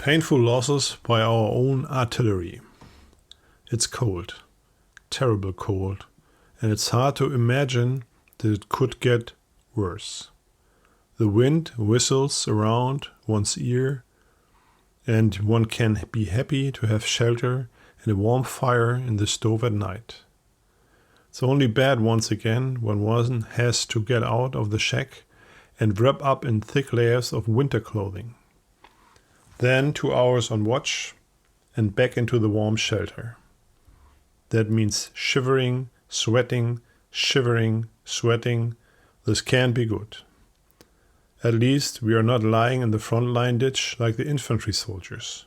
Painful losses by our own artillery. It's cold, terrible cold, and it's hard to imagine that it could get worse. The wind whistles around one's ear, and one can be happy to have shelter and a warm fire in the stove at night. It's only bad once again when one has to get out of the shack and wrap up in thick layers of winter clothing. Then 2 hours on watch and back into the warm shelter. That means shivering, sweating, shivering, sweating. This can't be good. At least we are not lying in the front line ditch like the infantry soldiers.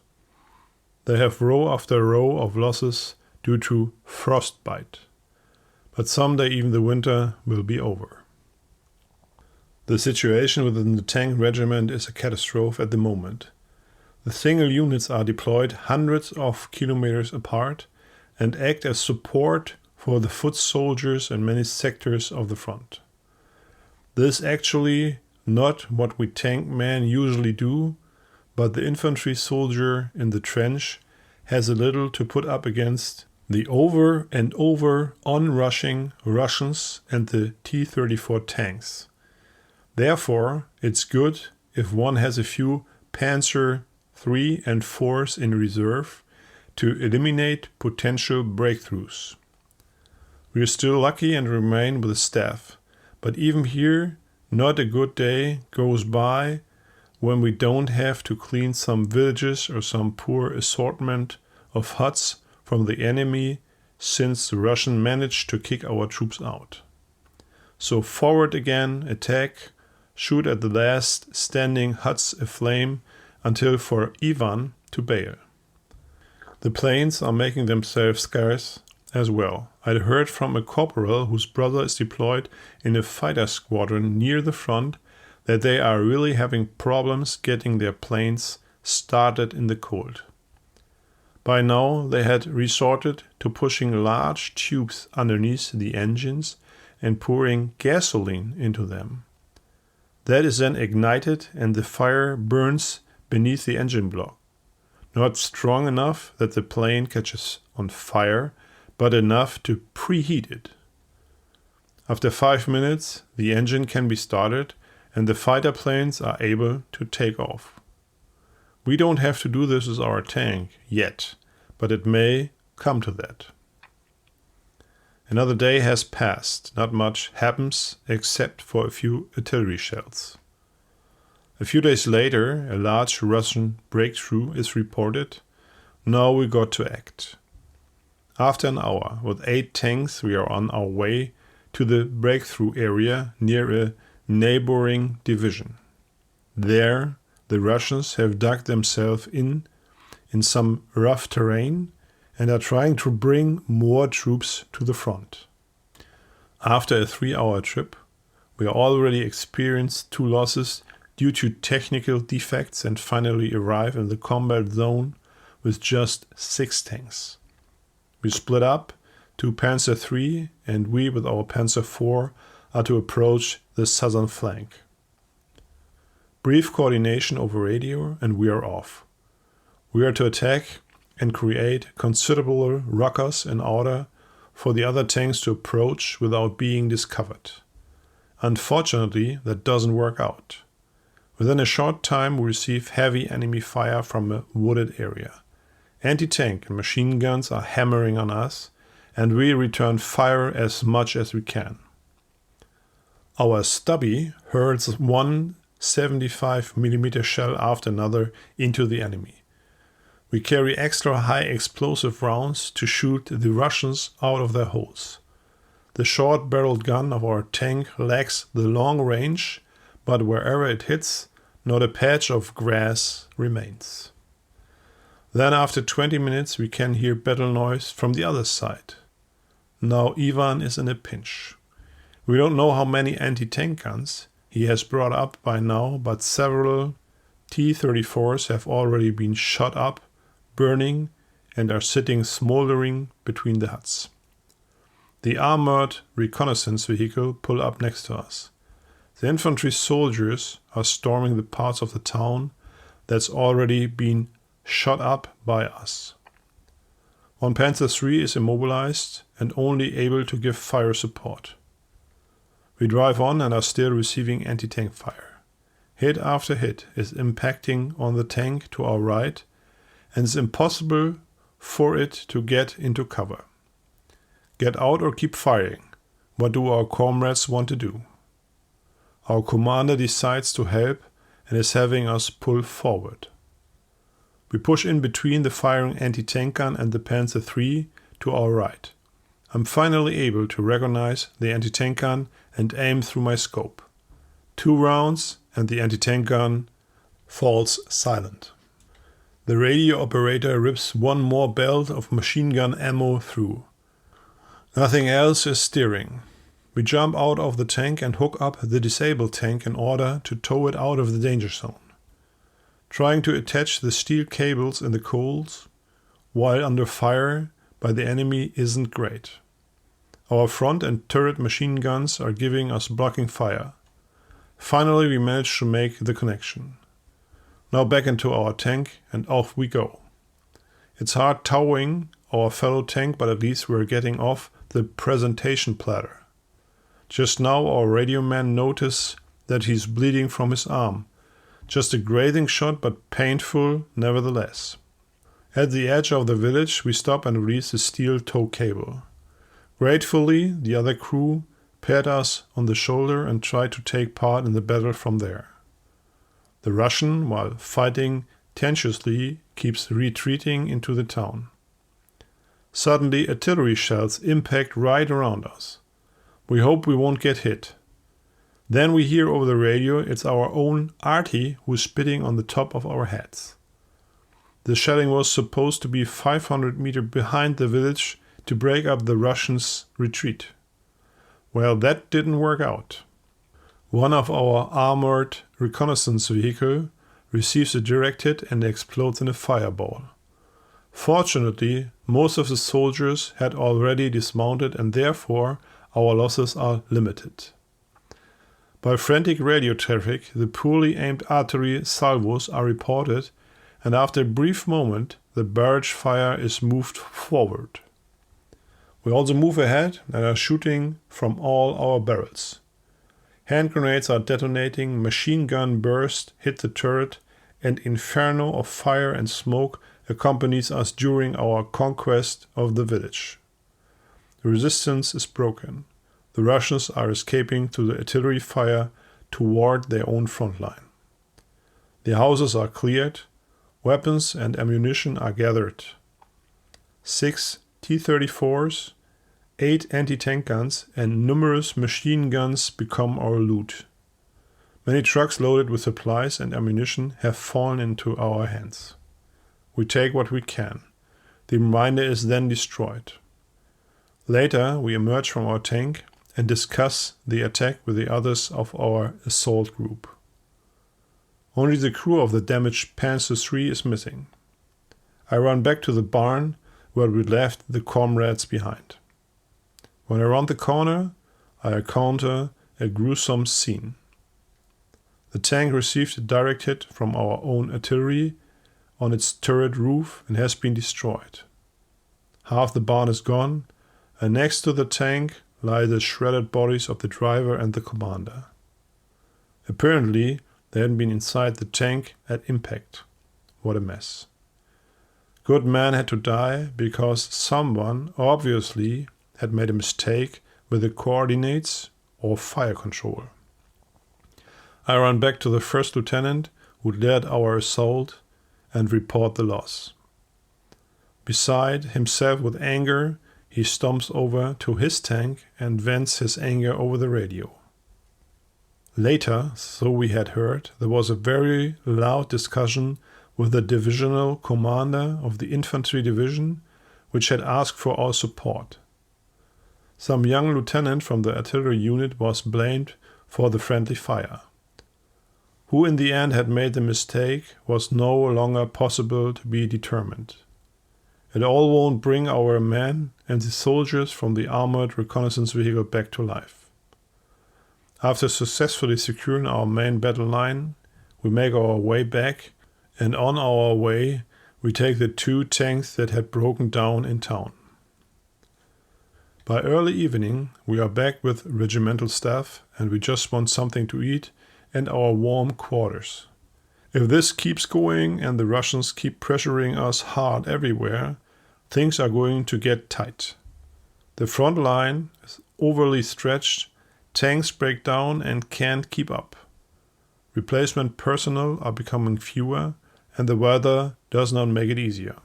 They have row after row of losses due to frostbite. But someday even the winter will be over. The situation within the tank regiment is a catastrophe at the moment. The single units are deployed hundreds of kilometers apart and act as support for the foot soldiers in many sectors of the front. This is actually not what we tank men usually do, but the infantry soldier in the trench has a little to put up against the over and over onrushing Russians and the T-34 tanks. Therefore, it's good if one has a few Panzer III and IVs in reserve to eliminate potential breakthroughs. We are still lucky and remain with the staff, but even here, not a good day goes by when we don't have to clean some villages or some poor assortment of huts from the enemy since the Russians managed to kick our troops out. So forward again, attack, shoot at the last standing huts aflame until for Ivan to bail. The planes are making themselves scarce as well. I'd heard from a corporal whose brother is deployed in a fighter squadron near the front that they are really having problems getting their planes started in the cold. By now they had resorted to pushing large tubes underneath the engines and pouring gasoline into them. That is then ignited and the fire burns beneath the engine block. Not strong enough that the plane catches on fire, but enough to preheat it. After 5 minutes, the engine can be started and the fighter planes are able to take off. We don't have to do this with our tank yet, but it may come to that. Another day has passed. Not much happens except for a few artillery shells. A few days later, a large Russian breakthrough is reported. Now we got to act. After an hour, with 8 tanks, we are on our way to the breakthrough area near a neighboring division. There, the Russians have dug themselves in some rough terrain and are trying to bring more troops to the front. After a 3-hour trip, we already experienced 2 losses due to technical defects and finally arrive in the combat zone with just 6 tanks. We split up to Panzer III and we with our Panzer IV are to approach the southern flank. Brief coordination over radio and we are off. We are to attack and create considerable ruckus in order for the other tanks to approach without being discovered. Unfortunately, that doesn't work out. Within a short time, we receive heavy enemy fire from a wooded area. Anti-tank and machine guns are hammering on us, and we return fire as much as we can. Our stubby hurls one 75mm shell after another into the enemy. We carry extra high explosive rounds to shoot the Russians out of their holes. The short-barreled gun of our tank lacks the long range, but wherever it hits, not a patch of grass remains. Then after 20 minutes we can hear battle noise from the other side. Now Ivan is in a pinch. We don't know how many anti-tank guns he has brought up by now, but several T-34s have already been shot up, burning, and are sitting smoldering between the huts. The armored reconnaissance vehicle pull up next to us. The infantry soldiers are storming the parts of the town that's already been shot up by us. One Panzer III is immobilized and only able to give fire support. We drive on and are still receiving anti-tank fire. Hit after hit is impacting on the tank to our right, and it's impossible for it to get into cover. Get out or keep firing. What do our comrades want to do? Our commander decides to help and is having us pull forward. We push in between the firing anti-tank gun and the Panzer III to our right. I'm finally able to recognize the anti-tank gun and aim through my scope. 2 rounds and the anti-tank gun falls silent. The radio operator rips one more belt of machine gun ammo through. Nothing else is steering. We jump out of the tank and hook up the disabled tank in order to tow it out of the danger zone. Trying to attach the steel cables in the coals while under fire by the enemy isn't great. Our front and turret machine guns are giving us blocking fire. Finally, we manage to make the connection. Now back into our tank and off we go. It's hard towing our fellow tank, but at least we're getting off the presentation platter. Just now our radio man noticed that he's bleeding from his arm. Just a grazing shot, but painful nevertheless. At the edge of the village, we stop and release the steel tow cable. Gratefully, the other crew pat us on the shoulder and try to take part in the battle from there. The Russian, while fighting tenaciously, keeps retreating into the town. Suddenly, artillery shells impact right around us. We hope we won't get hit. Then we hear over the radio it's our own arty who's spitting on the top of our heads. The shelling was supposed to be 500 meters behind the village to break up the Russians' retreat. Well, that didn't work out. One of our armored reconnaissance vehicles receives a direct hit and explodes in a fireball. Fortunately, most of the soldiers had already dismounted and therefore our losses are limited. By frantic radio traffic, the poorly aimed artillery salvos are reported, and after a brief moment, the barrage fire is moved forward. We also move ahead and are shooting from all our barrels. Hand grenades are detonating, machine gun bursts hit the turret, and inferno of fire and smoke accompanies us during our conquest of the village. The resistance is broken. The Russians are escaping to the artillery fire toward their own front line. The houses are cleared, weapons and ammunition are gathered. 6 T-34s, 8 anti-tank guns and numerous machine guns become our loot. Many trucks loaded with supplies and ammunition have fallen into our hands. We take what we can. The remainder is then destroyed. Later, we emerge from our tank and discuss the attack with the others of our assault group. Only the crew of the damaged Panzer III is missing. I run back to the barn where we left the comrades behind. When I round the corner, I encounter a gruesome scene. The tank received a direct hit from our own artillery on its turret roof and has been destroyed. Half the barn is gone, and next to the tank lie the shredded bodies of the driver and the commander. Apparently, they hadn't been inside the tank at impact. What a mess. Good men had to die because someone obviously had made a mistake with the coordinates or fire control. I run back to the first lieutenant who led our assault and report the loss. Beside himself with anger, he stomps over to his tank and vents his anger over the radio. Later, so we had heard, there was a very loud discussion with the divisional commander of the infantry division, which had asked for our support. Some young lieutenant from the artillery unit was blamed for the friendly fire. Who in the end had made the mistake was no longer possible to be determined. It all won't bring our men and the soldiers from the armored reconnaissance vehicle back to life. After successfully securing our main battle line, we make our way back, and on our way We take the 2 tanks that had broken down in town. By early evening, we are back with regimental staff and we just want something to eat and our warm quarters. If this keeps going and the Russians keep pressuring us hard everywhere, things are going to get tight. The front line is overly stretched, tanks break down and can't keep up. Replacement personnel are becoming fewer and the weather does not make it easier.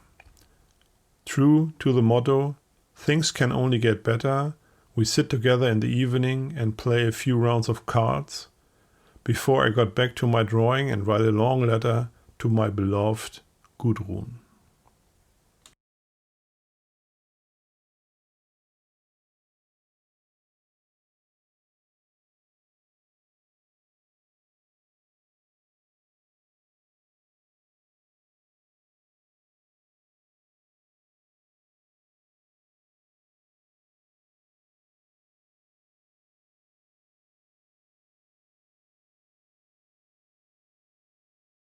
True to the motto, things can only get better, we sit together in the evening and play a few rounds of cards before I got back to my drawing and write a long letter to my beloved Gudrun.